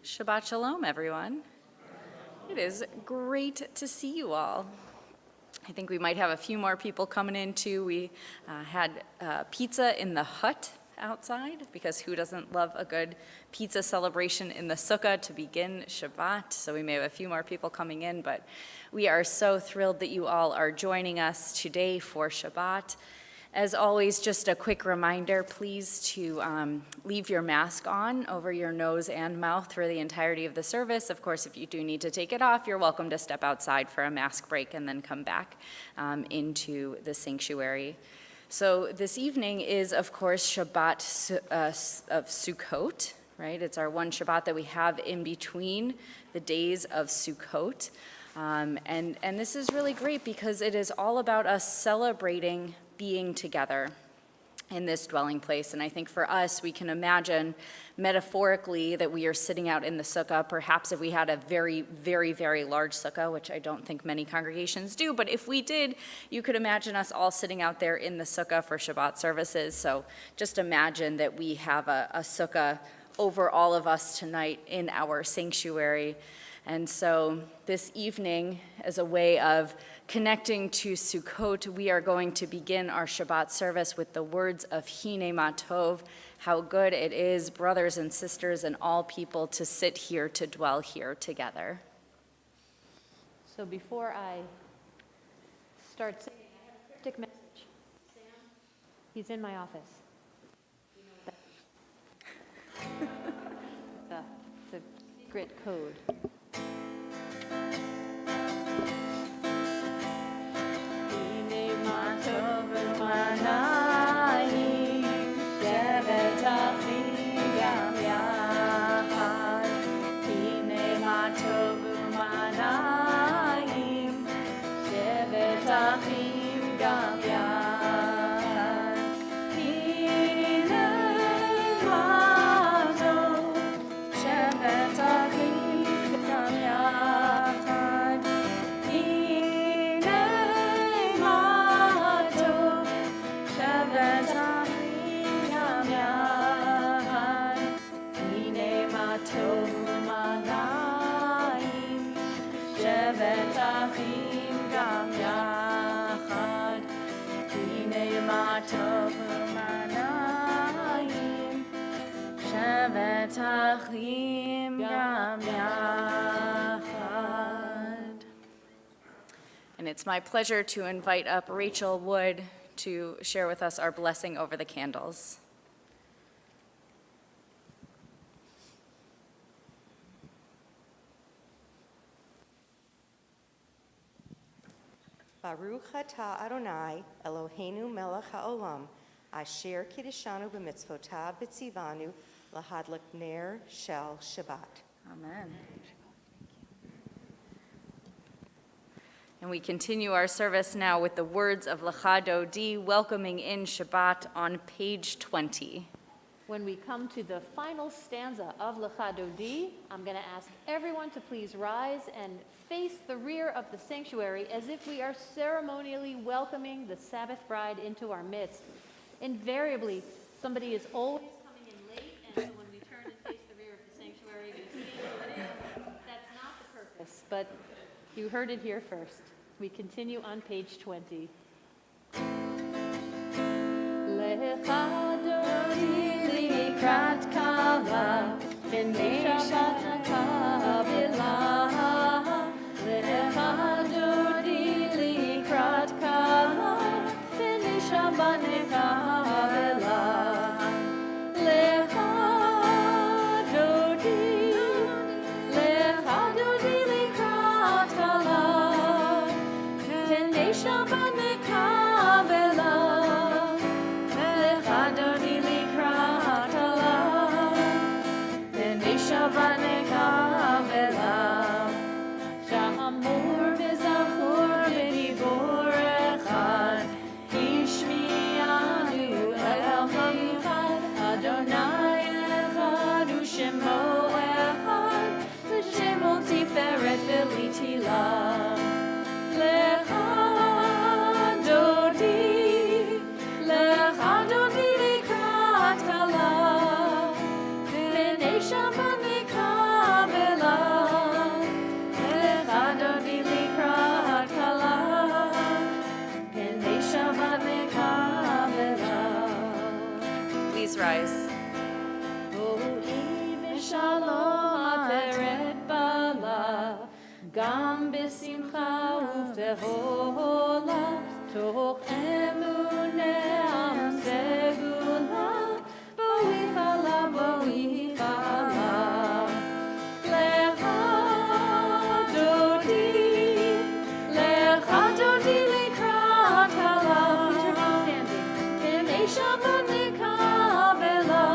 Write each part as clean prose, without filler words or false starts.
Shabbat Shalom, everyone. It is great to see you all. I think we might have a few more people coming in too. We had pizza in the hut outside, because who doesn't love a good pizza celebration in the sukkah to begin Shabbat? So we may have a few more people coming in, but we are so thrilled that you all are joining us today for Shabbat. As always, just a quick reminder, please, to leave your mask on over your nose and mouth for the entirety of the service. Of course, if you do need to take it off, you're welcome to step outside for a mask break and then come back into the sanctuary. So this evening is, of course, Shabbat of Sukkot, right? It's our one Shabbat that we have in between the days of Sukkot. And this is really great because it is all about us celebrating being together in this dwelling place. And I think for us, we can imagine metaphorically that we are sitting out in the sukkah. Perhaps if we had a very, very, very large sukkah, which I don't think many congregations do, but if we did, you could imagine us all sitting out there in the sukkah for Shabbat services. So just imagine that we have a sukkah over all of us tonight in our sanctuary. And so this evening, as a way of connecting to Sukkot, we are going to begin our Shabbat service with the words of Hine Ma Tov, how good it is, brothers and sisters and all people, to sit here, to dwell here together. So before I start saying, I have a cryptic message. Sam, he's in my office. You know that. It's a secret code. And it's my pleasure to invite up Rachel Wood to share with us our blessing over the candles. Baruch atah Adonai Eloheinu melech haolam asher kiddushanu b'mitzvotav v'tzivanu lahadlik ner shel Shabbat. Amen. And we continue our service now with the words of Lecha Dodi, welcoming in Shabbat on page 20. When we come to the final stanza of Lecha Dodi, I'm going to ask everyone to please rise and face the rear of the sanctuary as if we are ceremonially welcoming the Sabbath bride into our midst. Invariably, somebody is always coming in late, and so when we turn and face the rear of the sanctuary, we see who it is. That's not the purpose, but you heard it here first. We continue on page 20. Lecha Dodi likrat kala, b'nei Shabbat kabila. Lecha Dodi likrat kala, b'nei Shabbat kabila. Lecha Dodi likrat kala, b'nei Shabbat kabila. Lecha Dodi likrat kala, b'nei Shabbat kabila. Sha'amur v'zachor v'dibor echad, ishmi'anu rise. Shalom ateret bala, gam b'simcha uv'tehola, toch emuneam segula, bo'ichala, bo'ichala. Lecha dodi likrat halav. B'nei Shabbat nikabela.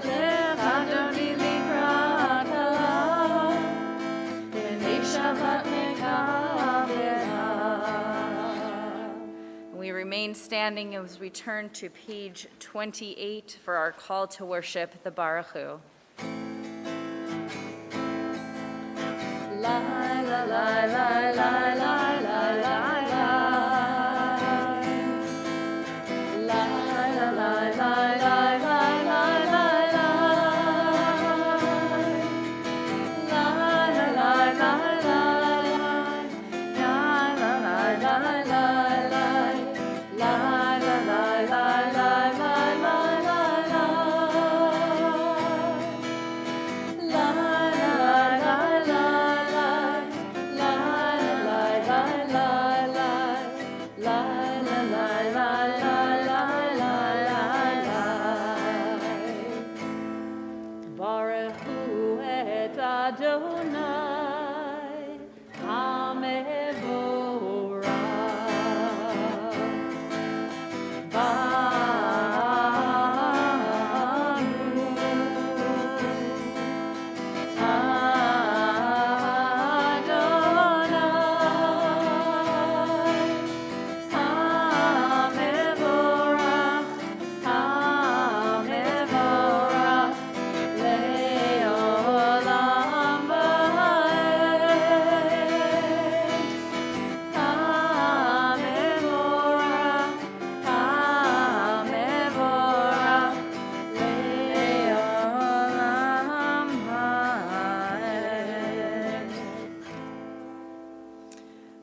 Lecha dodi likrat halav. B'nei Shabbat nikabela. We remain standing as we turn to page 28 for our call to worship, the Baruch Hu. La la la la la la la la la. La la la la la la la la la. La la la la la la. La la la la la la. La la la la la la la la la. La la la la la. Baruch Hu et Adonai HaMevorach.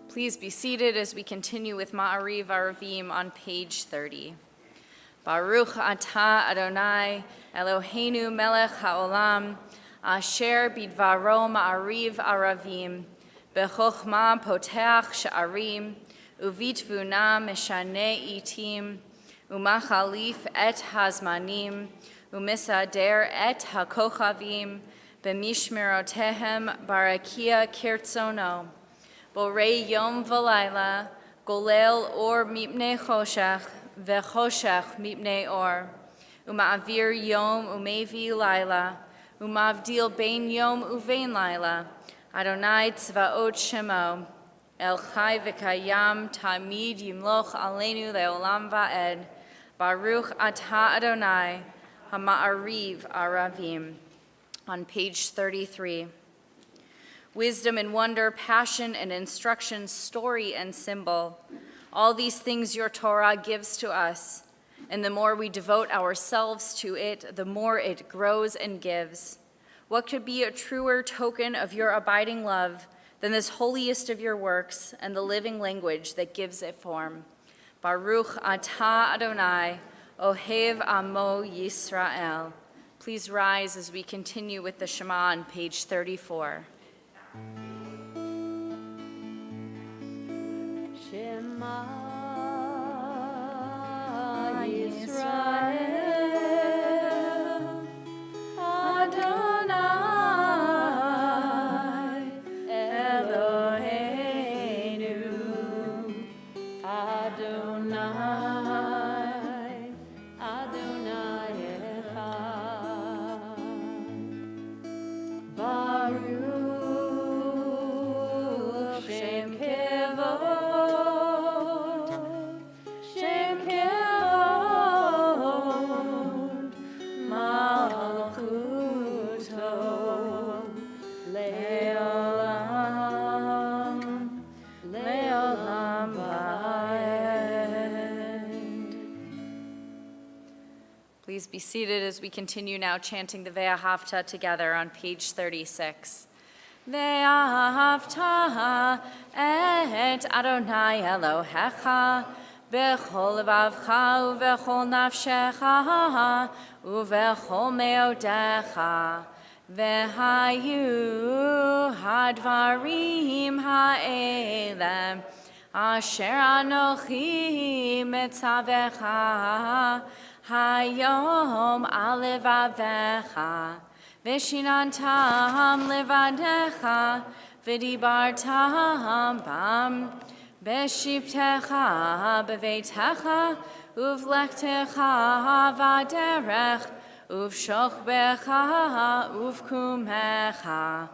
Please be seated as we continue with Ma'ariv Aravim on page 30. Baruch atah Adonai Eloheinu melech haolam asher bidvaro Ma'ariv Aravim bechokma poteach sha'arim uvitvuna meshane itim umachalif et hazmanim umisader et hakochavim b'mishmerotehem barakia kirtzono Borei yom v'layla, golel or mipnei choshech, v'choshech mipnei or. Uma'avir yom umevi layla, umavdil bein yom uvein layla. Adonai tzvaot shemo, el chai v'kayam tamid yimloch aleinu leolam va'ed. Baruch atah Adonai, hama'ariv aravim. On page 33. Wisdom and wonder, passion and instruction, story and symbol. All these things your Torah gives to us, and the more we devote ourselves to it, the more it grows and gives. What could be a truer token of your abiding love than this holiest of your works and the living language that gives it form? Baruch atah Adonai, ohev amo Yisrael. Please rise as we continue with the Shema on page 34. Shema Yisrael, Adonai Eloheinu, Adonai, Adonai Echad. Baruch Shem Kevod, Shem Kevod, Malchuto, Leolam, Leolam Va'ed. Please be seated as we continue now chanting the Ve'ahavta together on page 36. Ve'ahavta et Adonai Elohecha bechol levavcha uvechol nafshecha uvechol meodecha vehayu hadvarim ha'elem asher anochi mitzavecha hayom alevavecha Vishinantam levadecha, vidibartam bam, beshivtecha bevetecha, uvlechtecha vaderech, uvshochbecha uvkumecha,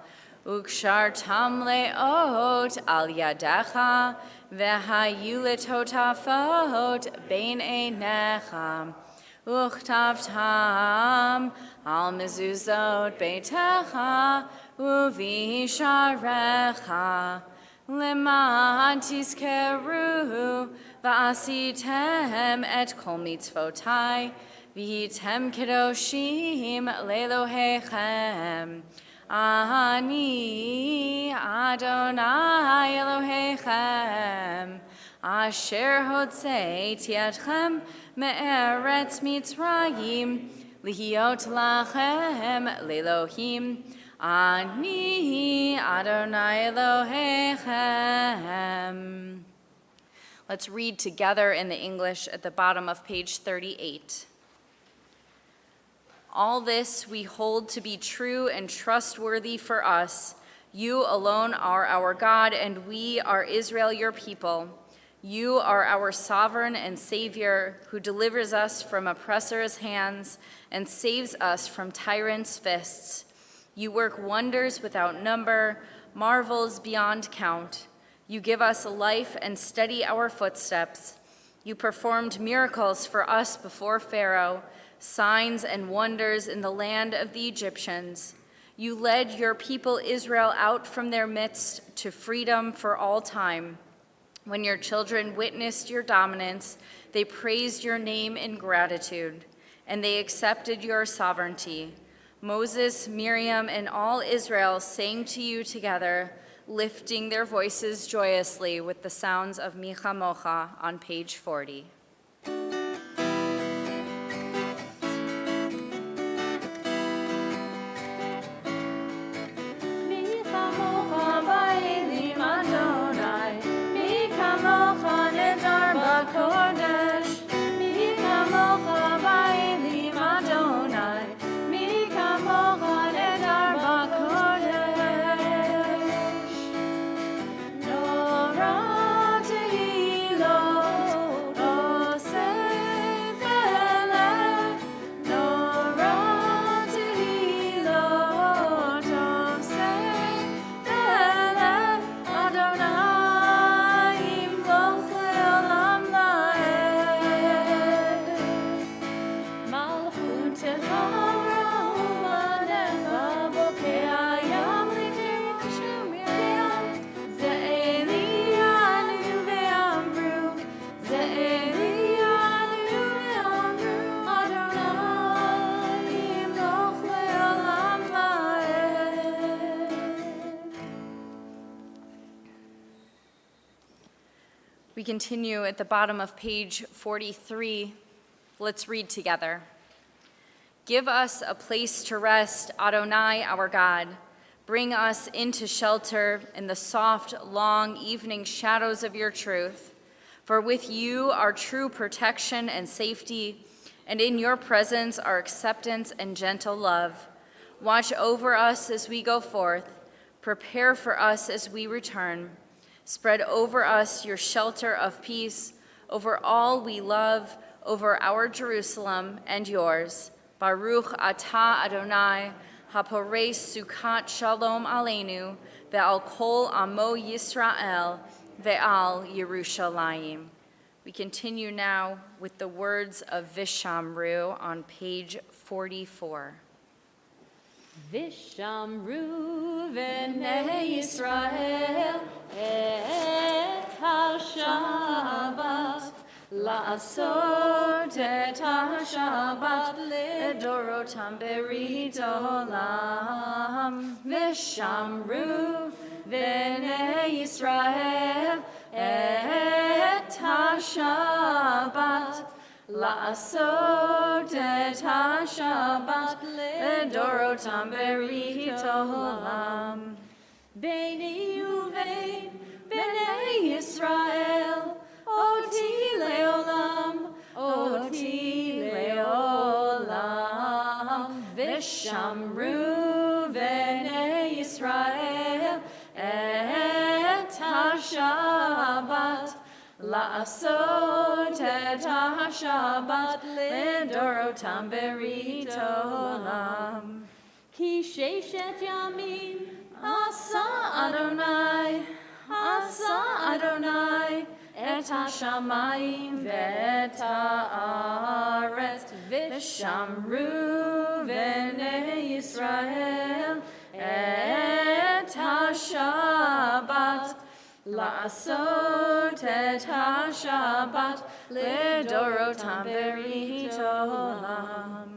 ukshartam leot al yadecha, vehayuletotafot bein einecha. Uchtavtam al mezuzot beitecha uvisharecha leman tizkeru va'asitem et kol mitzvotai v'hitem kedoshim lelohechem ani Adonai Elohechem asher hotzei tiatchem me'eretz Mitzrayim lihiot lachem lelohim ani Adonai Elohechem. Let's read together in the English at the bottom of page 38. All this we hold to be true and trustworthy for us. You alone are our God, and we are Israel, your people. You are our sovereign and Savior, who delivers us from oppressors' hands and saves us from tyrants' fists. You work wonders without number, marvels beyond count. You give us life and steady our footsteps. You performed miracles for us before Pharaoh, signs and wonders in the land of the Egyptians. You led your people Israel out from their midst to freedom for all time. When your children witnessed your dominance, they praised your name in gratitude, and they accepted your sovereignty. Moses, Miriam, and all Israel sang to you together, lifting their voices joyously with the sounds of Micha Mocha on page 40. We continue at the bottom of page 43. Let's read together. Give us a place to rest, Adonai, our God. Bring us into shelter in the soft, long evening shadows of your truth. For with you are true protection and safety, and in your presence are acceptance and gentle love. Watch over us as we go forth. Prepare for us as we return. Spread over us your shelter of peace, over all we love, over our Jerusalem and yours. Baruch atah Adonai, haporei sukkot shalom aleinu, ve'al kol amo Yisrael, ve'al Yerushalayim. We continue now with the words of Vishamru on page 44. Vishamru v'nei Yisrael et ha-Shabbat la'asot et ha-Shabbat ledorotam berit olam. Vishamru v'nei Yisrael et ha-Shabbat לעשות את השבת לדורותם ברית עולם. ביני ובין בני ישראל, אותי לעולם, אותי לעולם. ושמרו בני ישראל את השבת, לעשות את השבת לדורותם ברית עולם. כי ששת ימים עשה אדוני את השמיים ואת הארץ, ושמרו בני ישראל את השבת, לעשות את השבת לדורותם ברית עולם.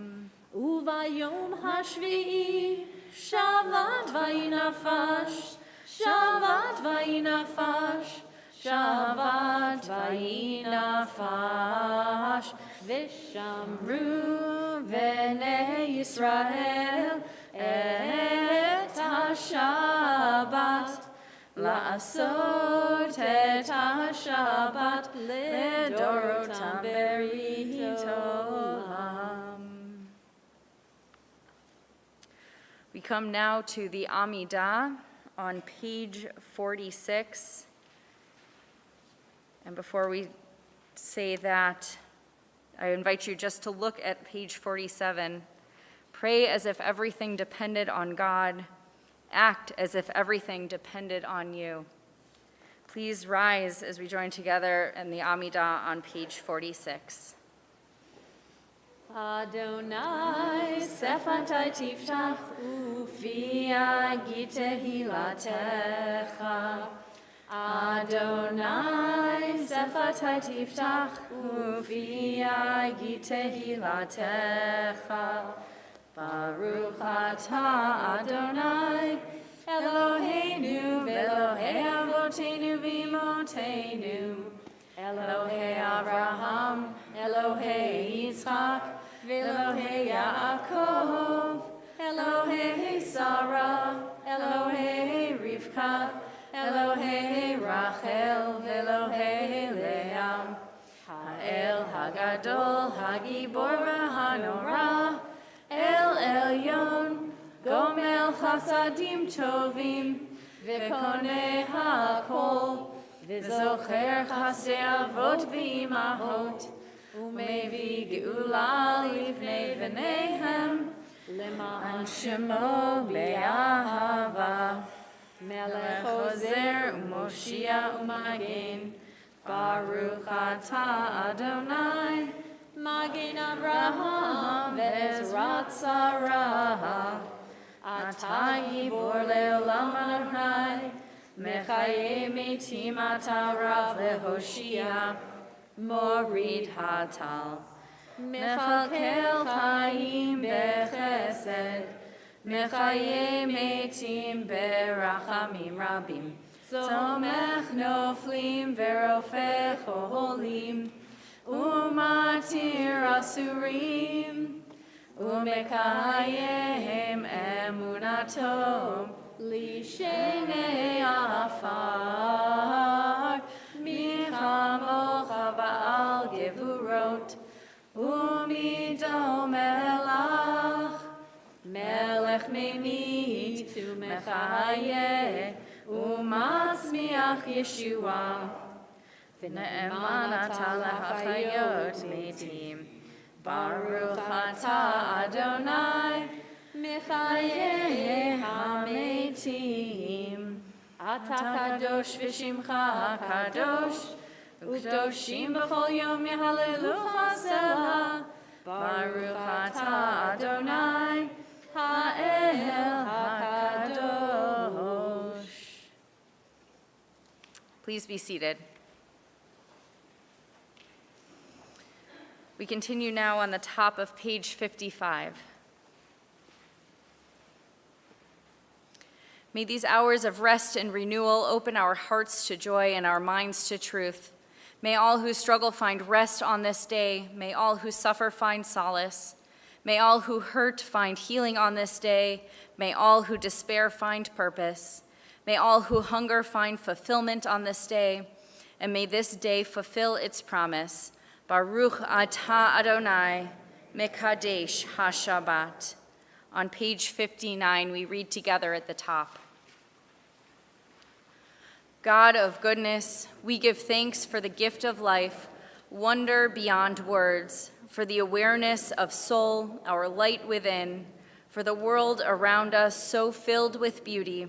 וביום השביעי שבת וינפש, שבת וינפש, שבת וינפש, ושמרו בני ישראל את השבת, לעשות את השבת לדורותם ברית עולם. We come now to the Amidah on page 46. And before we say that, I invite you just to look at page 47. Pray as if everything depended on God. Act as if everything depended on you. Please rise as we join together in the Amidah on page 46. Adonai Sefatai tiftach ufi agi tehilatecha. Adonai Sefatai tiftach ufi agi tehilatecha. Baruch atah Adonai Eloheinu v'Elohei avotenu v'imotenu. Elohei Abraham, Elohei Yitzchak, Elohei Yaakov, Elohei Sarah, Elohei Rivka, Elohei Rachel, Elohei Leah. Ha'el Hagadol, Hagibor v'Hanora, El Elyon, Gomel Chasadim Tovim, V'konei HaKol, V'zocher chasei avot v'imahot, u'mevii geula livnei v'neihem, למען שמו באהבה. מלך עוזר ומושיע ומגן, ברוך אתה אדוני, מגן אברהם ועזרת שרה. אתה גיבור לעולם אדוני, מחיי מתים אתה רב להושיע, מוריד הטל. מכלכל חיים בחסד, מחיי מתים ברחמים רבים. צומח נופלים ורופא חולים, ומתיר אסורים, ומקיים אמונתו. לשני עפר, מי כמוך בעל גבורות, ומדומה לך, מלך ממית ומחיה, ומצמיח ישועה. ונאמן אתה להחיות מתים, ברוך אתה אדוני, מחיי המתים. אתה קדוש ושמך קדוש, וקדושים בכל יום יהללוך סלה. ברוך אתה אדוני, האל הקדוש. Please be seated. We continue now on the top of page 55. May these hours of rest and renewal open our hearts to joy and our minds to truth. May all who struggle find rest on this day. May all who suffer find solace. May all who hurt find healing on this day. May all who despair find purpose. May all who hunger find fulfillment on this day. And may this day fulfill its promise. Baruch atah Adonai, mekadesh ha-Shabbat. On page 59, we read together at the top. God of goodness, we give thanks for the gift of life, wonder beyond words, for the awareness of soul, our light within, for the world around us so filled with beauty,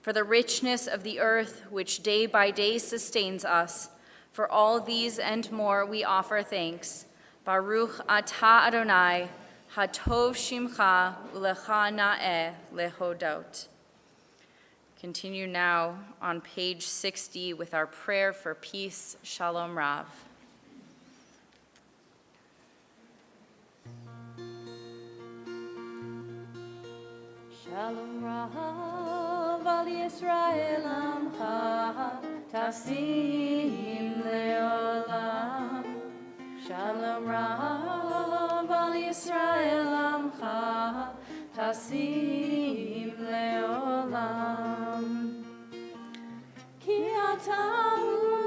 for the richness of the earth which day by day sustains us. For all these and more we offer thanks. Baruch atah Adonai, hatov shimcha ulecha na'eh lehodot. Continue now on page 60 with our prayer for peace. Shalom Rav. Shalom Rav al Yisrael amcha tasim leolam. Shalom Rav al Yisrael amcha tasim leolam. Ki ata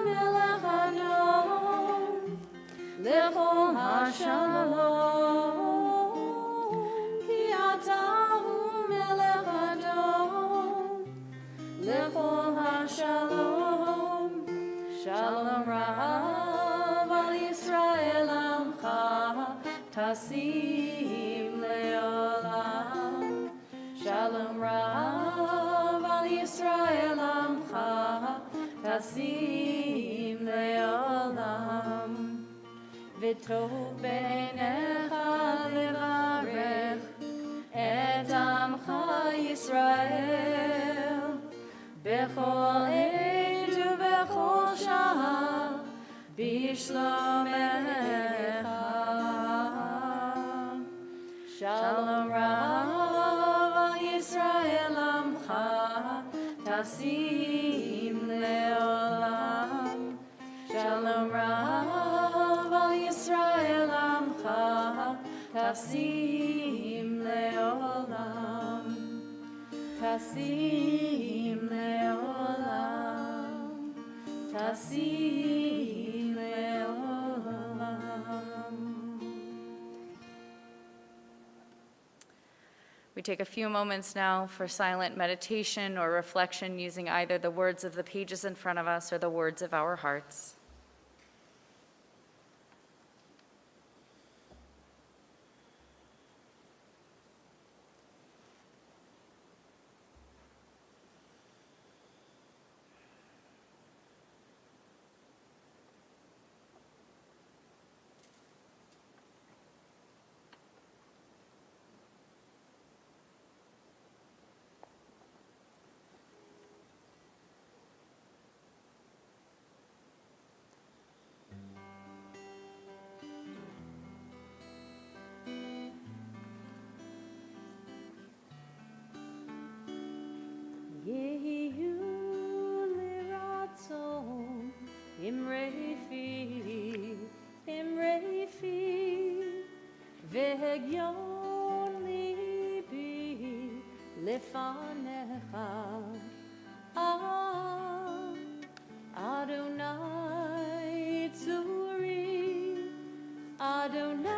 melech Adon lechol hashalom. Ki ata melech Adon lechol hashalom. Shalom Rav al Yisrael amcha tasim leolam. Shalom Rav al Yisrael amcha tasim leolam. V'tov b'neicha levarech et amcha Yisrael b'chol עת ובכל שעה בשלומך. Shalom Rav al Yisrael amcha tasim leolam. Shalom Rav al Yisrael amcha tasim leolam. Tasim leolam. Tasim leolam. We take a few moments now for silent meditation or reflection using either the words of the pages in front of us or the words of our hearts. Yehiyu liratzon imrei fi vehegyon libi lefanecha. Adonai tzuri, Adonai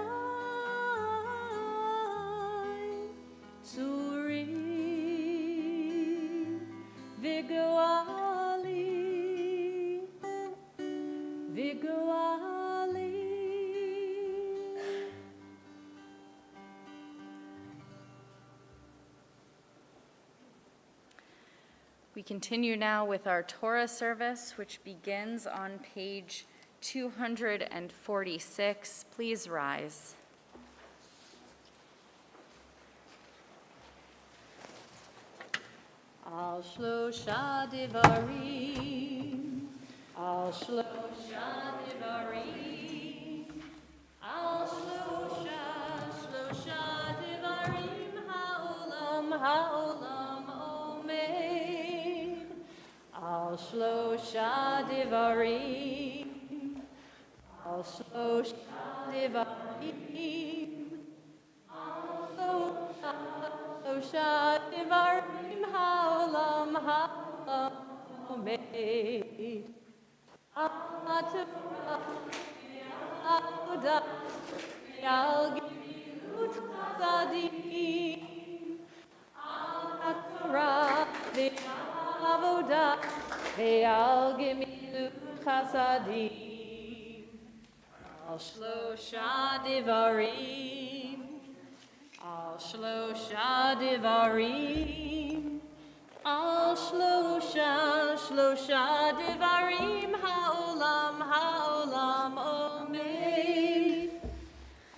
tzuri. Vigoali, Vigoali. We continue now with our Torah service, which begins on page 246. Please rise. Al shlosha devarim, al shlosha devarim, al shlosha devarim, ha'olam omed. Al shlosha devarim, Shlosh Devarim. Shlosha Devarim Haolam Haomed. Avodah Al Gemilut Chasadim. Torah Avodah Al Gemilut Chasadim. Al Shlosha Devarim. Al Shlosha Devarim. Al Shlosha Devarim Haolam Omed.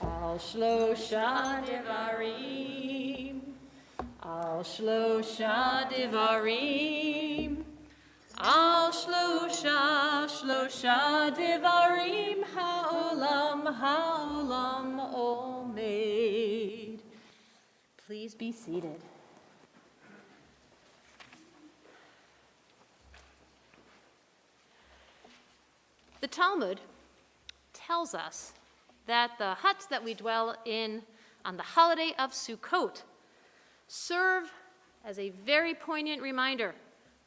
Al Shlosha Devarim. Al Shlosha Devarim. Al Shlosha Devarim Haolam Omed. Please be seated. The Talmud tells us that the huts that we dwell in on the holiday of Sukkot serve as a very poignant reminder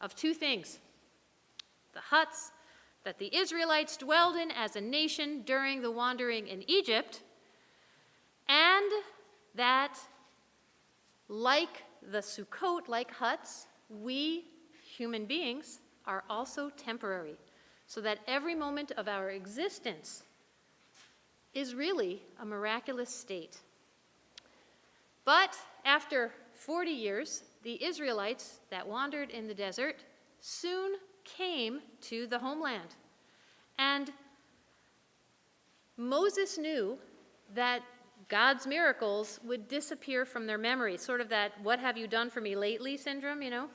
of two things. The huts that the Israelites dwelled in as a nation during the wandering in Egypt, and that, like the Sukkot, like huts, we human beings are also temporary, so that every moment of our existence is really a miraculous state. But after 40 years, the Israelites that wandered in the desert soon came to the homeland. And Moses knew that God's miracles would disappear from their memory, sort of that "what have you done for me lately" syndrome, you know?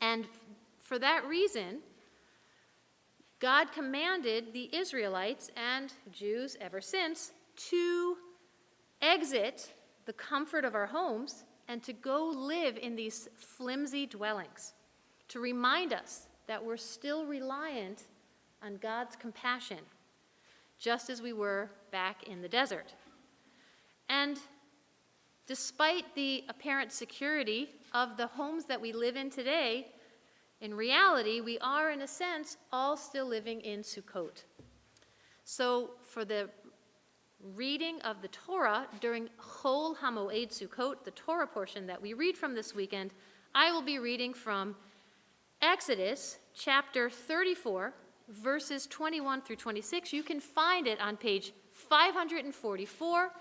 And for that reason, God commanded the Israelites and Jews ever since to exit the comfort of our homes and to go live in these flimsy dwellings, to remind us that we're still reliant on God's compassion, just as we were back in the desert. And despite the apparent security of the homes that we live in today, in reality, we are, in a sense, all still living in Sukkot. So for the reading of the Torah during Chol HaMoed Sukkot, the Torah portion that we read from this weekend, I will be reading from Exodus chapter 34, verses 21 through 26. You can find it on page 544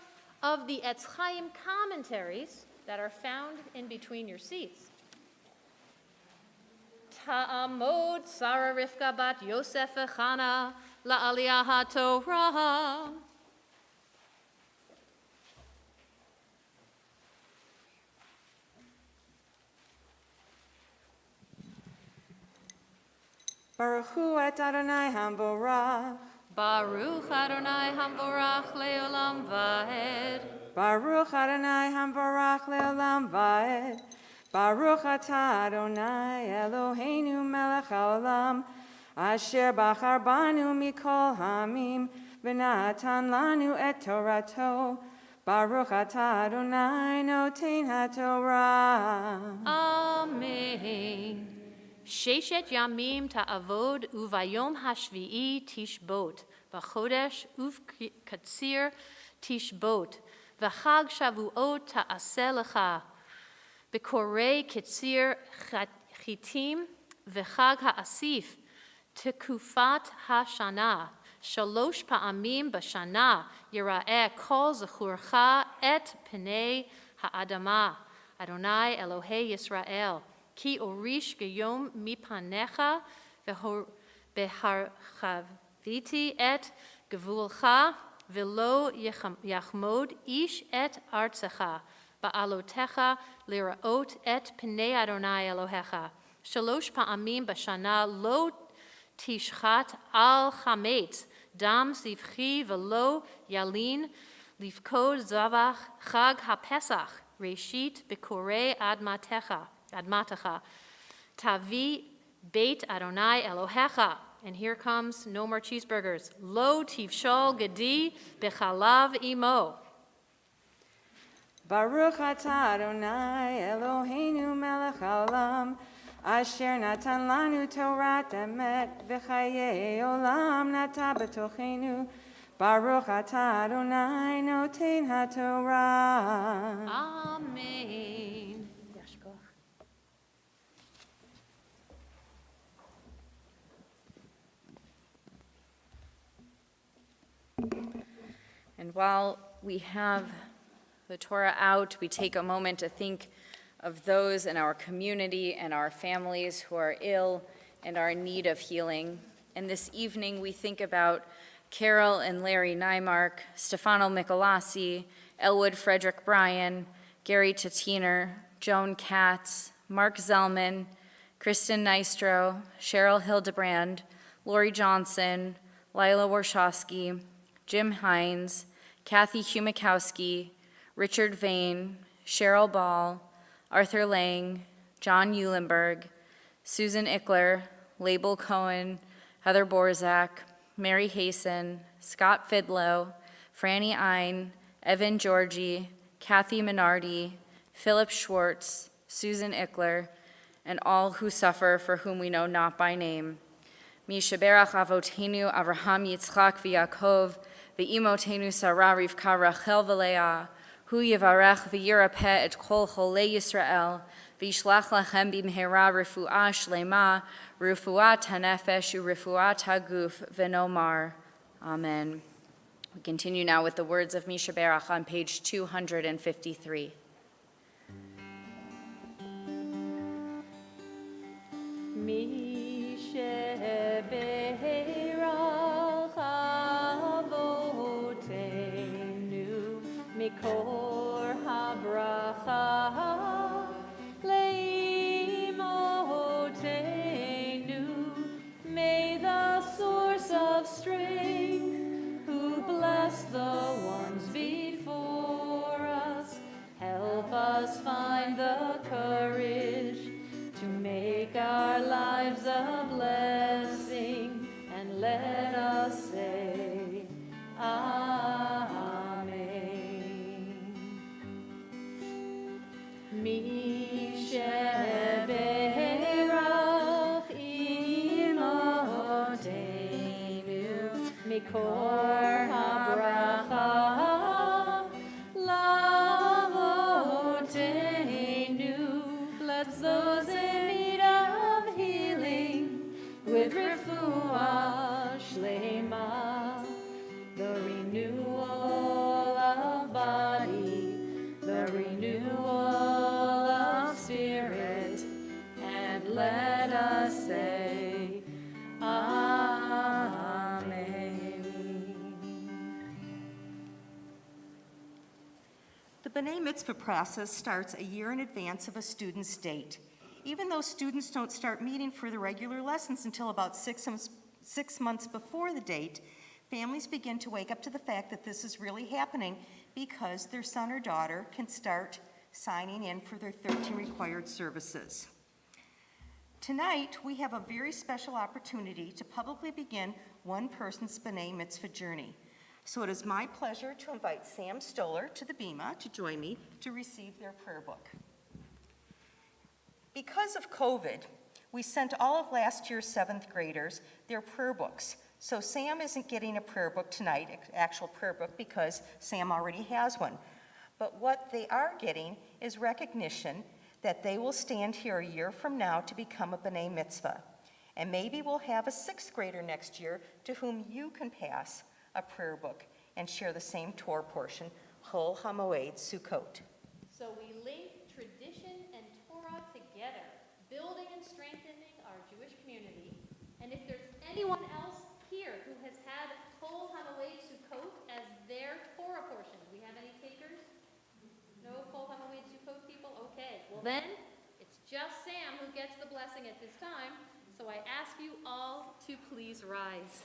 of the Etz Chaim commentaries that are found in between your seats. Ta'amod Sarah Rivka bat Yosef Echana la'aliyah ha'Torah. Baruch hu et Adonai hamborach. Baruch Adonai hamborach leolam vaed. Baruch Adonai hamborach leolam vaed. Baruch atah Adonai Eloheinu melech haolam, asher bachar banu mikol hamim, v'natan lanu et Torato. Baruch atah Adonai noten haTorah. Amen. Sheshet yamim ta'avod uvayom hashvi'i tishbot, v'chodesh uvkatsir tishbot, v'chag shavuot ta'aseh lecha, b'korei kitzir chitim, v'chag ha'asif, tekufat hashana, shalosh pa'amim b'shana, yira'eh kol zechurcha et pnei ha'adama, Adonai Elohei Yisrael. Ki orish geyom mipanecha beharchaviti et gevulcha velo yachmod ish et artsecha ba'alotecha liraot et pnei Adonai Elohecha. Shalosh pa'amim b'shana lo tishchat al chametz dam sivchi velo yalin livkod zavach chag hapesach reshit bekorei admatecha. Tavi Beit Adonai Elohecha And here comes no more cheeseburgers. Lo tivshol gedi bechalav imo. Baruch atah Adonai Eloheinu melech haolam, asher natan lanu Torat emet v'chayei olam nata b'tochenu. Baruch atah Adonai noten haTorah. Amen. Yashkoch. And while we have the Torah out, we take a moment to think of those in our community and our families who are ill and are in need of healing. And this evening we think about Carol and Larry Nymark, Stefano Michelasi, Elwood Frederick Bryan, Gary Tatiner, Joan Katz, Mark Zellman, Kristen Nystro, Cheryl Hildebrand, Lori Johnson, Lila Warshawski, Jim Hines, Kathy Humikowski, Richard Vane, Cheryl Ball, Arthur Lang, John Eulenberg, Susan Ickler, Label Cohen, Heather Borzak, Mary Hasten, Scott Fidlow, Franny Ein, Evan Georgie, Kathy Minardi, Philip Schwartz, Susan Ickler, and all who suffer for whom we know not by name. Mishaberach Avotenu Avraham Yitzchak v'Yaakov v'imotenu Sarah Rivka Rachel v'Leah hu yivarech v'yirapeh et kol cholei Yisrael v'yishlach lachem b'mhera refuah shlema refuat hanefesh u'refuat haguf v'nomar. Amen. We continue now with the words of Mishaberach on page 253. Mishaberach avotenu mikor habracha leimotenu. May the source of strength, who bless the ones before us, help us find the courage to make our lives a blessing, and let us say, Amen. Mishaberach imotenu mikor habracha lavotenu. Bless those in need of healing with refuah shlema, the renewal of body, the renewal of spirit, and let us say, Amen. The B'nai Mitzvah process starts a year in advance of a student's date. Even though students don't start meeting for the regular lessons until about 6 months before the date, families begin to wake up to the fact that this is really happening because their son or daughter can start signing in for their 13 required services. Tonight, we have a very special opportunity to publicly begin one person's B'nai Mitzvah journey. So it is my pleasure to invite Sam Stoller to the Bima to join me to receive their prayer book. Because of COVID, we sent all of last year's 7th graders their prayer books. So Sam isn't getting a prayer book tonight, actual prayer book, because Sam already has one. But what they are getting is recognition that they will stand here a year from now to become a B'nai Mitzvah. And maybe we'll have a 6th grader next year to whom you can pass a prayer book and share the same Torah portion, Chol Moed Sukkot. So we link tradition and Torah together, building and strengthening our Jewish community. And if there's anyone else here who has had Chol Moed Sukkot as their Torah portion, do we have any takers? No Chol Moed Sukkot people? Okay. Well then, it's just Sam who gets the blessing at this time. So I ask you all to please rise.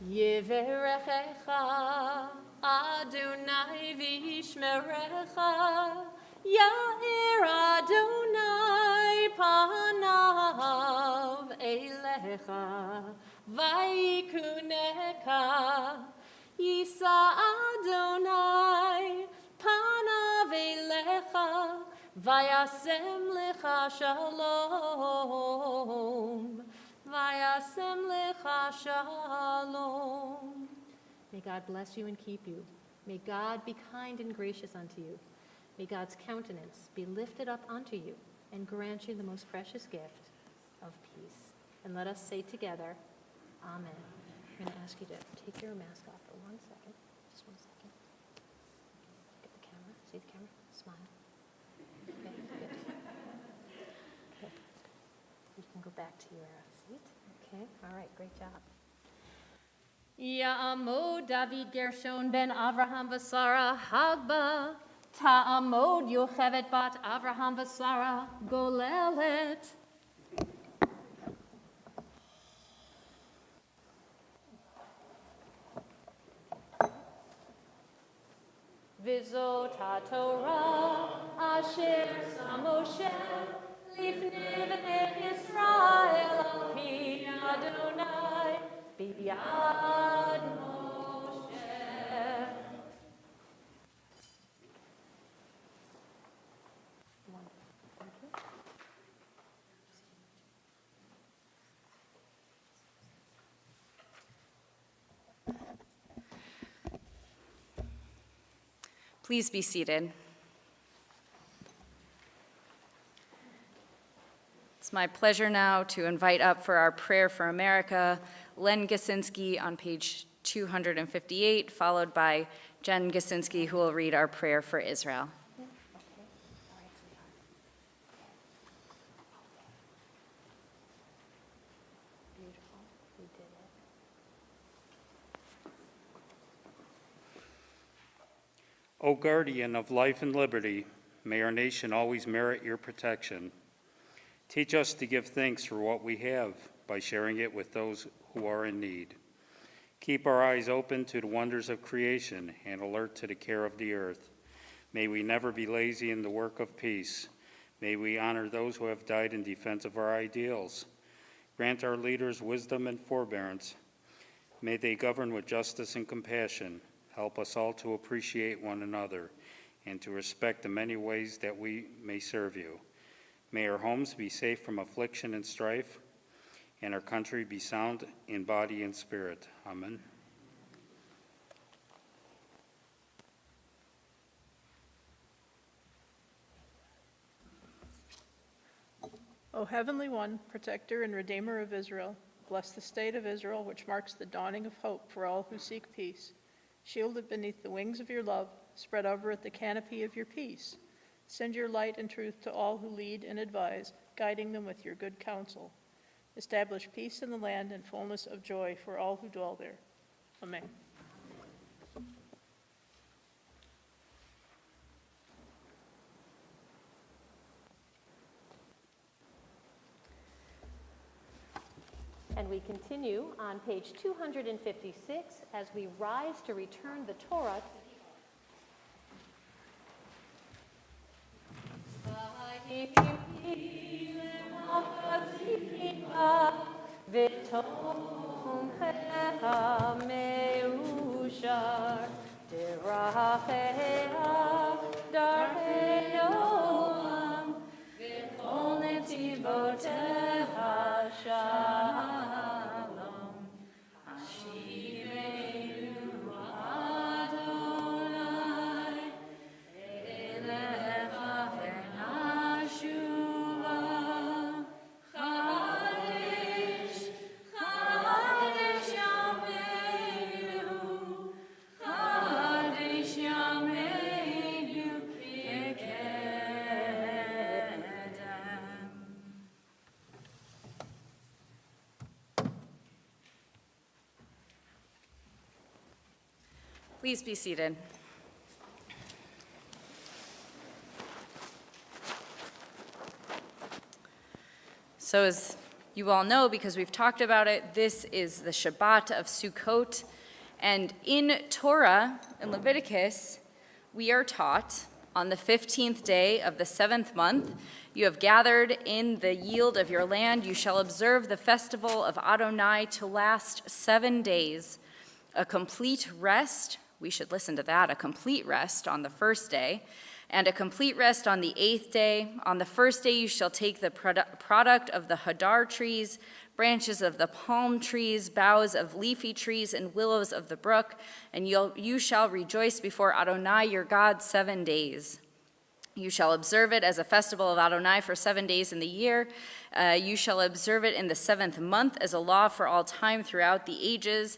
Yivarechecha Adonai v'yishmerecha, Ya'ir Adonai panav elecha vaykuneka. Yisa Adonai panav elecha vayasem lecha shalom. Vayasem lecha shalom. May God bless you and keep you. May God be kind and gracious unto you. May God's countenance be lifted up unto you and grant you the most precious gift of peace. And let us say together, Amen. I'm going to ask you to take your mask off for 1 second. Just 1 second. Look at the camera. See the camera? Smile. Okay, good. Okay. You can go back to your seat. Okay, all right, great job. Ya'amod David Gershon ben Avraham v'Sara Hagba. Ta'amod Yocheved bat Avraham v'Sara Golelet. V'zot HaTorah asher sam Moshe lifnei bnei Yisrael al pi Adonai biyad Moshe. Thank you. Please be seated. It's my pleasure now to invite up for our prayer for America, Len Gasinski on page 258, followed by Jen Gasinski, who will read our prayer for Israel. Beautiful. We did it. O guardian of life and liberty, may our nation always merit your protection. Teach us to give thanks for what we have by sharing it with those who are in need. Keep our eyes open to the wonders of creation and alert to the care of the earth. May we never be lazy in the work of peace. May we honor those who have died in defense of our ideals. Grant our leaders wisdom and forbearance. May they govern with justice and compassion. Help us all to appreciate one another and to respect the many ways that we may serve you. May our homes be safe from affliction and strife, and our country be sound in body and spirit. Amen. O Heavenly One, Protector and Redeemer of Israel, bless the state of Israel, which marks the dawning of hope for all who seek peace. Shield it beneath the wings of your love, spread over it the canopy of your peace. Send your light and truth to all who lead and advise, guiding them with your good counsel. Establish peace in the land and fullness of joy for all who dwell there. Amen. And we continue on page 256 as we rise to return the Torah Please be seated. So as you all know, because we've talked about it, this is the Shabbat of Sukkot. And in Torah, in Leviticus, we are taught on the 15th day of the 7th month, you have gathered in the yield of your land. You shall observe the festival of Adonai to last 7 days. A complete rest, we should listen to that, a complete rest on the first day, and a complete rest on the 8th day. On the first day you shall take the product of the hadar trees, branches of the palm trees, boughs of leafy trees, and willows of the brook, and you shall rejoice before Adonai your God 7 days. You shall observe it as a festival of Adonai for 7 days in the year. You shall observe it in the 7th month as a law for all time throughout the ages.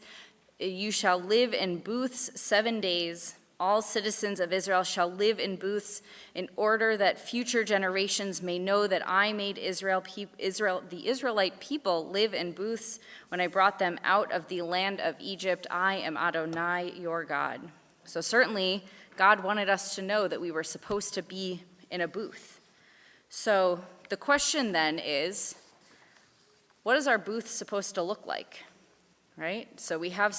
You shall live in booths 7 days. All citizens of Israel shall live in booths in order that future generations may know that I made the Israelite people live in booths when I brought them out of the land of Egypt. I am Adonai, your God. So certainly, God wanted us to know that we were supposed to be in a booth. So the question then is, what is our booth supposed to look like? Right? So we have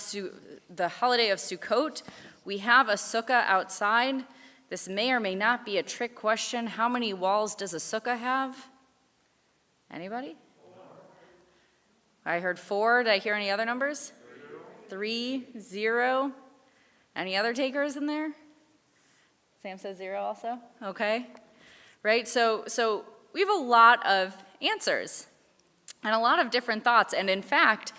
the holiday of Sukkot. We have a sukkah outside. This may or may not be a trick question. How many walls does a sukkah have? Anybody? 4. I heard 4. Did I hear any other numbers? 3, 0. Any other takers in there? Sam says 0 also? Okay. Right? So we have a lot of answers and a lot of different thoughts. And in fact,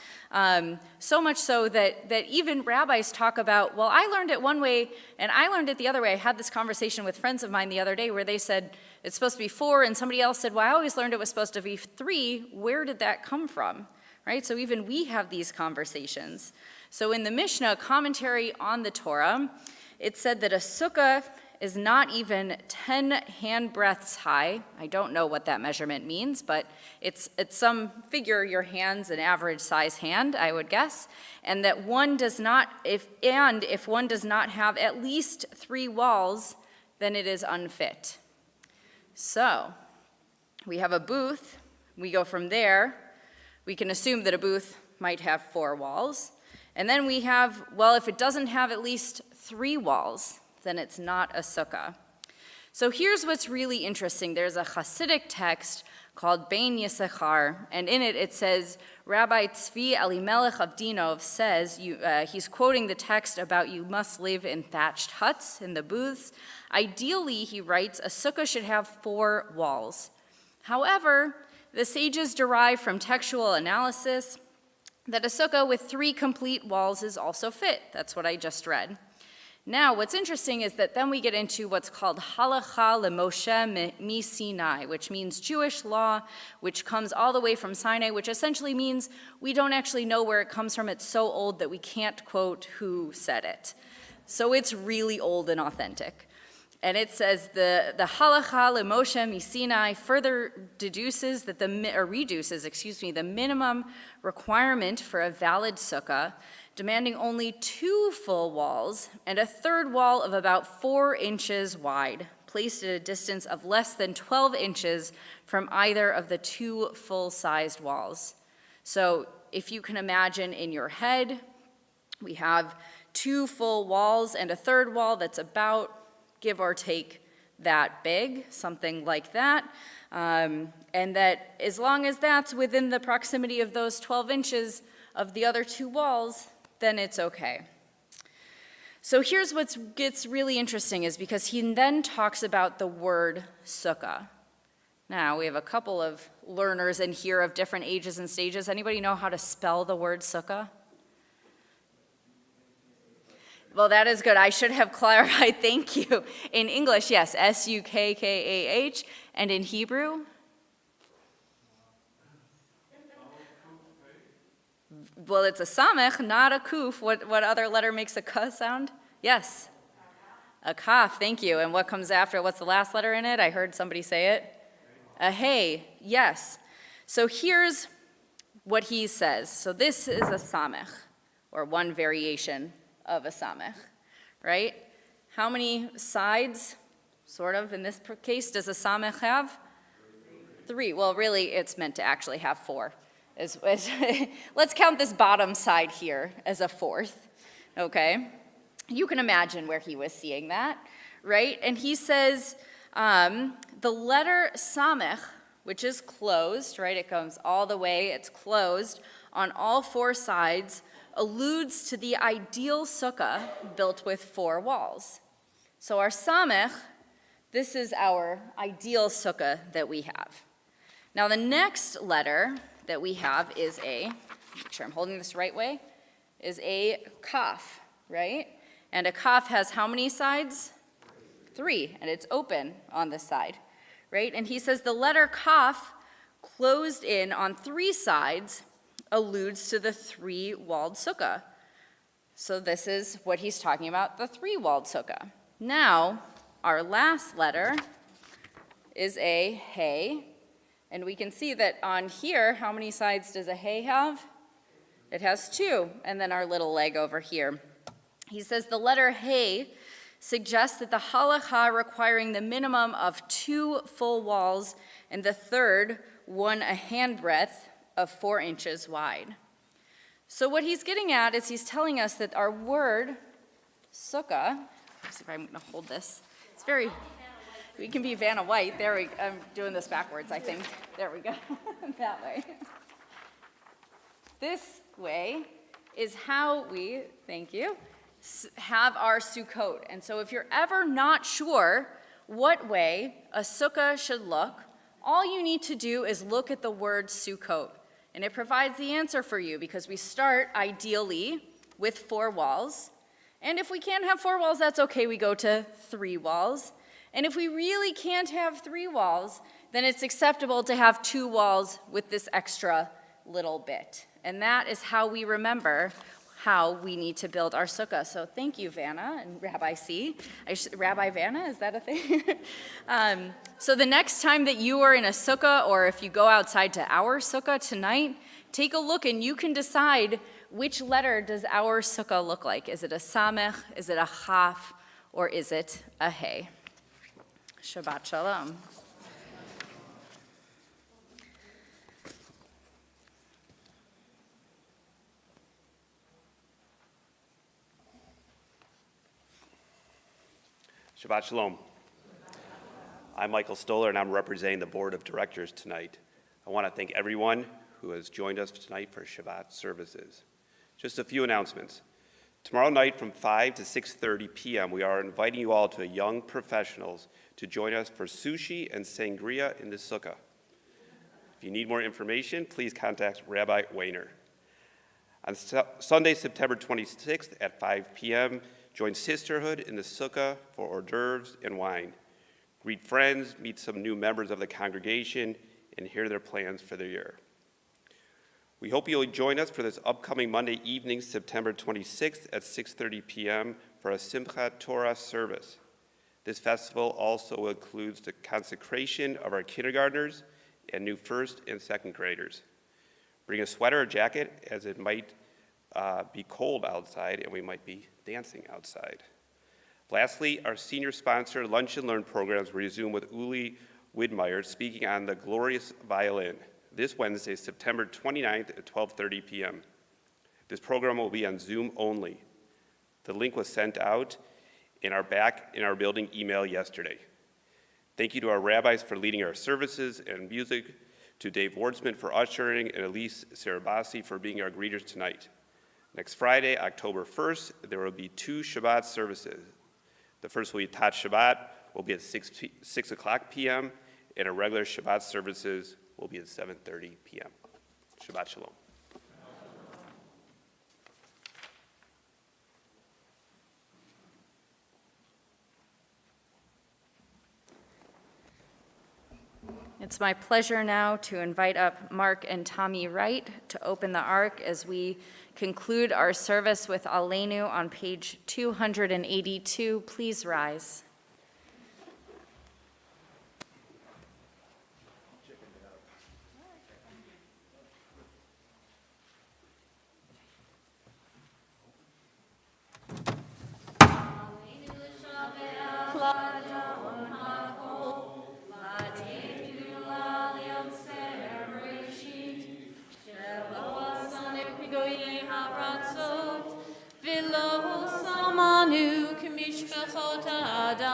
so much so that even rabbis talk about, well, I learned it one way and I learned it the other way. I had this conversation with friends of mine the other day where they said it's supposed to be 4, and somebody else said, well, I always learned it was supposed to be 3. Where did that come from? Right? So even we have these conversations. So in the Mishnah, commentary on the Torah, it said that a sukkah is not even 10 handbreadths high. I don't know what that measurement means, but it's some figure your hand's an average size hand, I would guess, and that one does not, if one does not have at least 3 walls, then it is unfit. So we have a booth. We go from there. We can assume that a booth might have 4 walls. And then we have, well, if it doesn't have at least 3 walls, then it's not a sukkah. So here's what's really interesting. There's a Hasidic text called Bein Yisachar, and in it says, Rabbi Tzvi Elimelech of Dinov says, he's quoting the text about you must live in thatched huts, in the booths. Ideally, he writes, a sukkah should have 4 walls. However, the sages derive from textual analysis that a sukkah with 3 complete walls is also fit. That's what I just read. Now, what's interesting is that then we get into what's called halacha leMoshe mi Sinai, which means Jewish law, which comes all the way from Sinai, which essentially means we don't actually know where it comes from. It's so old that we can't quote who said it. So it's really old and authentic. And it says the halacha leMoshe mi Sinai further reduces the minimum requirement for a valid sukkah, demanding only 2 full walls and a third wall of about 4 inches wide, placed at a distance of less than 12 inches from either of the 2 full-sized walls. So if you can imagine in your head, we have 2 full walls and a third wall that's about, give or take, that big, something like that. And that as long as that's within the proximity of those 12 inches of the other 2 walls, then it's okay. So here's what gets really interesting is because he then talks about the word sukkah. Now, we have a couple of learners in here of different ages and stages. Anybody know how to spell the word sukkah? Well, that is good. I should have clarified. Thank you. In English, yes, S-U-K-K-A-H. And in Hebrew? Well, it's a samech, not a kuf. What other letter makes a ka sound? Yes. A kaf, thank you. And what comes after? What's the last letter in it? I heard somebody say it. A hey, yes. So here's what he says. So this is a samech, or one variation of a samech, right? How many sides, sort of, in this case, does a samech have? 3. Well, really, it's meant to actually have 4. Let's count this bottom side here as a 4th, okay? You can imagine where he was seeing that, right? And he says the letter samech, which is closed, right? It comes all the way, it's closed on all four sides, alludes to the ideal sukkah built with four walls. So our samech, this is our ideal sukkah that we have. Now the next letter that we have is make sure I'm holding this right way, is a kaf, right? And a kaf has how many sides? 3, and it's open on this side, right? And he says the letter kaf closed in on 3 sides alludes to the 3-walled sukkah. So this is what he's talking about, the 3-walled sukkah. Now, our last letter is a hey, and we can see that on here, how many sides does a hey have? It has 2, and then our little leg over here. He says the letter hey suggests that the halakha requiring the minimum of 2 full walls and the third one a handbreadth of 4 inches wide. So what he's getting at is he's telling us that our word sukkah, let's see if I'm going to hold this. It's very, we can be Vanna White. I'm doing this backwards, I think. There we go, that way. This way is how we, thank you, have our Sukkot. And so if you're ever not sure what way a sukkah should look, all you need to do is look at the word Sukkot. And it provides the answer for you because we start ideally with 4 walls. And if we can't have 4 walls, that's okay. We go to 3 walls. And if we really can't have 3 walls, then it's acceptable to have 2 walls with this extra little bit. And that is how we remember how we need to build our sukkah. So thank you, Vanna and Rabbi C. Rabbi Vanna, is that a thing? So the next time that you are in a sukkah, or if you go outside to our sukkah tonight, take a look and you can decide which letter does our sukkah look like. Is it a samech, is it a chaf, or is it a hey? Shabbat shalom. Shabbat Shalom. I'm Michael Stoller, and I'm representing the Board of Directors tonight. I want to thank everyone who has joined us tonight for Shabbat services. Just a few announcements. Tomorrow night from 5 to 6:30 p.m., we are inviting you all to young professionals to join us for sushi and sangria in the sukkah. If you need more information, please contact Rabbi Weiner. On Sunday, September 26th at 5 p.m., join Sisterhood in the sukkah for hors d'oeuvres and wine. Greet friends, meet some new members of the congregation, and hear their plans for the year. We hope you'll join us for this upcoming Monday evening, September 26th at 6:30 p.m. for a Simchat Torah service. This festival also includes the consecration of our kindergartners and new first and second graders. Bring a sweater or jacket, as it might be cold outside and we might be dancing outside. Lastly, our senior sponsor Lunch and Learn programs resume with Uli Widmeyer speaking on the glorious violin this Wednesday, September 29th at 12:30 p.m. This program will be on Zoom only. The link was sent out in our building email yesterday. Thank you to our rabbis for leading our services and music, to Dave Wardsman for ushering, and Elise Sarabasi for being our greeters tonight. Next Friday, October 1st, there will be 2 Shabbat services. The first will be Tat Shabbat, will be at 6 o'clock p.m., and our regular Shabbat services will be at 7:30 p.m. Shabbat Shalom. It's my pleasure now to invite up Mark and Tommy Wright to open the ark as we conclude our service with Aleinu on page 282. Please rise. V'lo samanu k'mishpachot ha'adam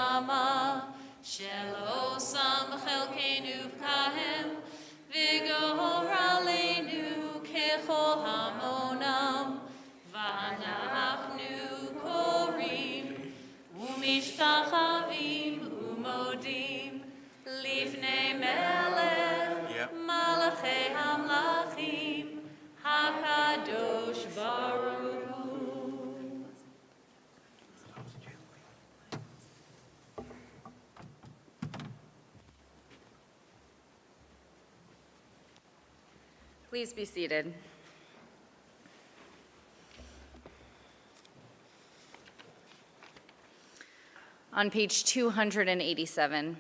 Please be seated. On page 287,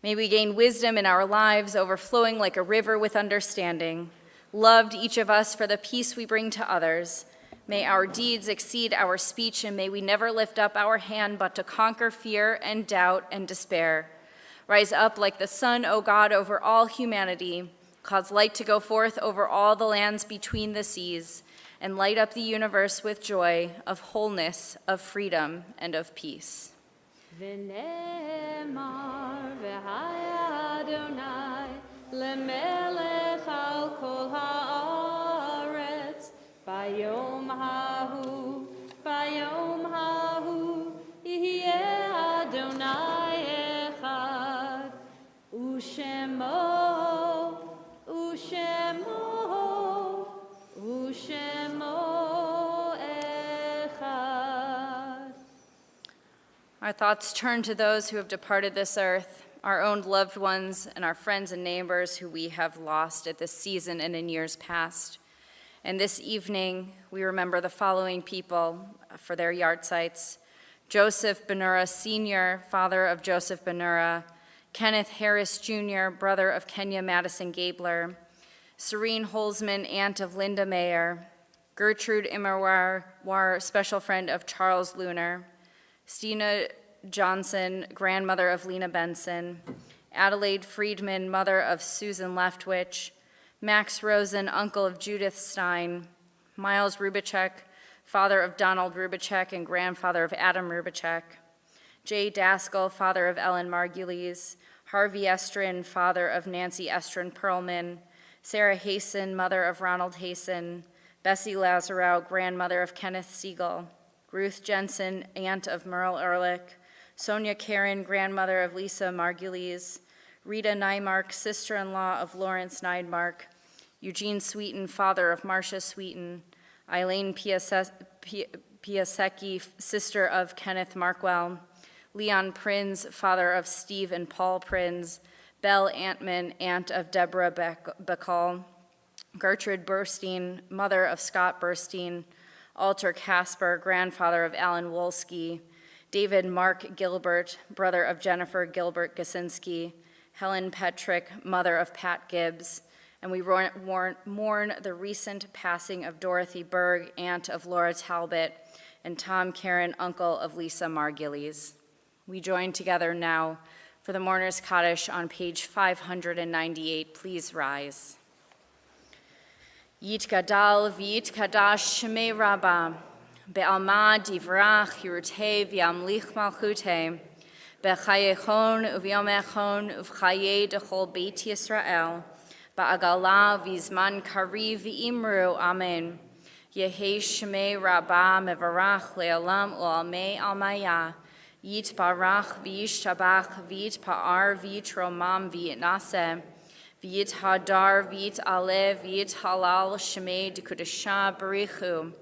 may we gain wisdom in our lives, overflowing like a river with understanding. Loved each of us for the peace we bring to others. May our deeds exceed our speech, and may we never lift up our hand but to conquer fear and doubt and despair. Rise up like the sun, O God, over all humanity. Cause light to go forth over all the lands between the seas, and light up the universe with joy of wholeness, of freedom, and of peace. ונאמר והיה אדוני למלך על כל הארץ ביום ההוא יהיה אדוני אחד ושמו אחד. Our thoughts turn to those who have departed this earth, our own loved ones and our friends and neighbors who we have lost at this season and in years past. And this evening, we remember the following people for their yahrzeits: Joseph Benura Sr., father of Joseph Benura; Kenneth Harris Jr., brother of Kenya Madison Gabler; Serene Holzman, aunt of Linda Mayer; Gertrude Immerwar, special friend of Charles Lunar; Stina Johnson, grandmother of Lena Benson; Adelaide Friedman, mother of Susan Leftwich; Max Rosen, uncle of Judith Stein; Miles Rubicek, father of Donald Rubicek and grandfather of Adam Rubicek; Jay Daskell, father of Ellen Margulies; Harvey Estrin, father of Nancy Estrin Perlman; Sarah Hasten, mother of Ronald Hasten; Bessie Lazarow, grandmother of Kenneth Siegel; Ruth Jensen, aunt of Merle Ehrlich; Sonia Karen, grandmother of Lisa Margulies; Rita Nymark, sister-in-law of Lawrence Neidmark; Eugene Sweeten, father of Marcia Sweeten; Eileen Piasecki, sister of Kenneth Markwell; Leon Prinz, father of Steve and Paul Prinz; Belle Antman, aunt of Deborah Bacall; Gertrude Burstein, mother of Scott Burstein; Alter Casper, grandfather of Alan Wolski; David Mark Gilbert, brother of Jennifer Gilbert Gasinski; Helen Petrick, mother of Pat Gibbs; and we mourn the recent passing of Dorothy Berg, aunt of Laura Talbot, and Tom Karen, uncle of Lisa Margulies. We join together now for the Mourner's Kaddish on page 598. Please rise. Yitgadal v'yitkadash shmei Rabbah, be'alma divrach yirutei v'yamlich malchutei, be'chayechon u'v'yomechon u'v'chayei dechol Beit Yisrael, ba'agala v'zman kariv v'imru, amen. Yehei shmei Rabbah mevarach le'olam u'almei almaya, yitbarach v'yishtabach v'yitpa'ar v'yitromam v'yitnaseh, V'yit hadar, v'yit alev, v'yit halal, shemei d'kudasha barichu.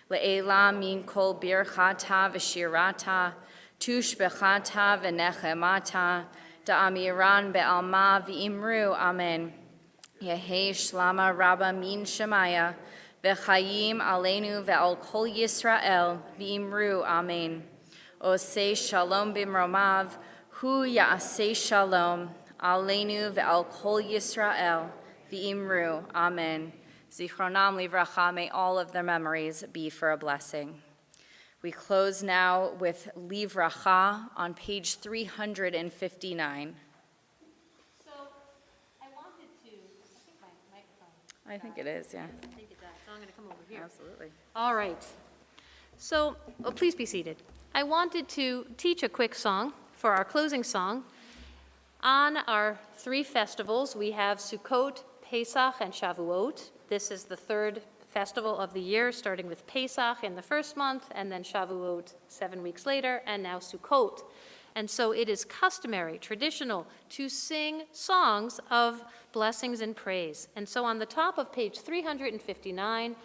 Le'ela min kol birchata v'shirata, tushbechata v'nechemata, da'amiran be'alma v'imru, amen. Yehei shlama rabba min shemaya, v'chayim aleinu ve'al kol Yisrael, v'imru, amen. Osei shalom b'mromav, hu ya'asei shalom, Aleinu ve'al kol Yisrael, v'imru, amen. Zichronam livracha, may all of their memories be for a blessing. We close now with livracha on page 359. So I wanted to, I think my microphone. I think it is, yeah. I think it does, so I'm going to come over here. Absolutely. All right. So, please be seated. I wanted to teach a quick song for our closing song. On our three festivals, we have Sukkot, Pesach, and Shavuot. This is the third festival of the year, starting with Pesach in the first month, and then Shavuot 7 weeks later, and now Sukkot. And so it is customary, traditional, to sing songs of blessings and praise. And so on the top of page 359,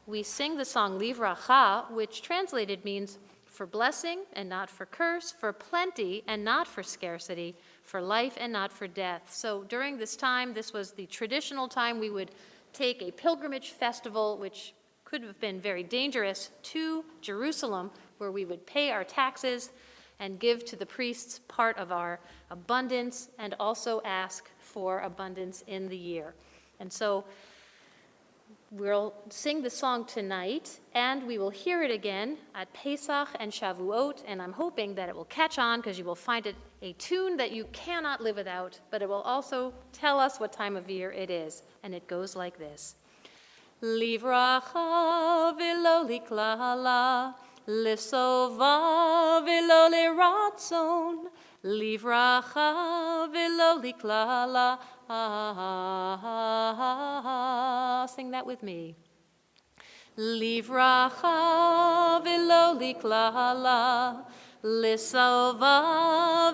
we sing the song Livracha, which translated means for blessing and not for curse, for plenty and not for scarcity, for life and not for death. So during this time, this was the traditional time we would take a pilgrimage festival, which could have been very dangerous, to Jerusalem, where we would pay our taxes and give to the priests part of our abundance and also ask for abundance in the year. And so we'll sing the song tonight, and we will hear it again at Pesach and Shavuot, and I'm hoping that it will catch on because you will find it a tune that you cannot live without, but it will also tell us what time of year it is. And it goes like this. Livracha v'lo liklala, lisova v'lo liratzon, livracha v'lo liklala. Sing that with me. Livracha v'lo liklala, lisova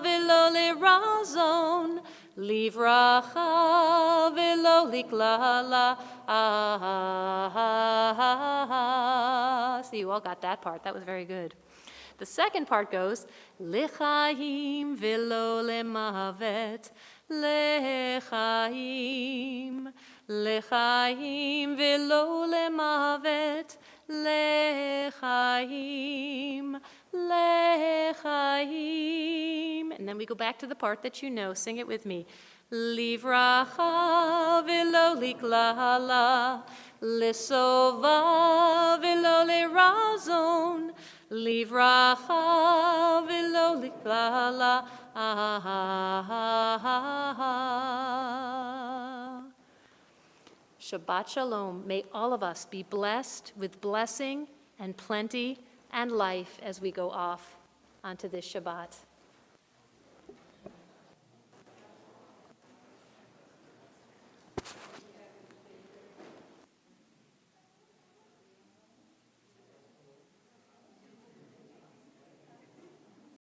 v'lo lirazon, livracha v'lo liklala. So you all got that part. That was very good. The second part goes, Lechaim v'lo lemavet, Lechaim, Lechaim v'lo lemavet, Lechaim, Lechaim. And then we go back to the part that you know. Sing it with me. Livracha v'lo liklala, lisova v'lo lirazon, livracha v'lo liklala. Shabbat Shalom. May all of us be blessed with blessing and plenty and life as we go off onto this Shabbat.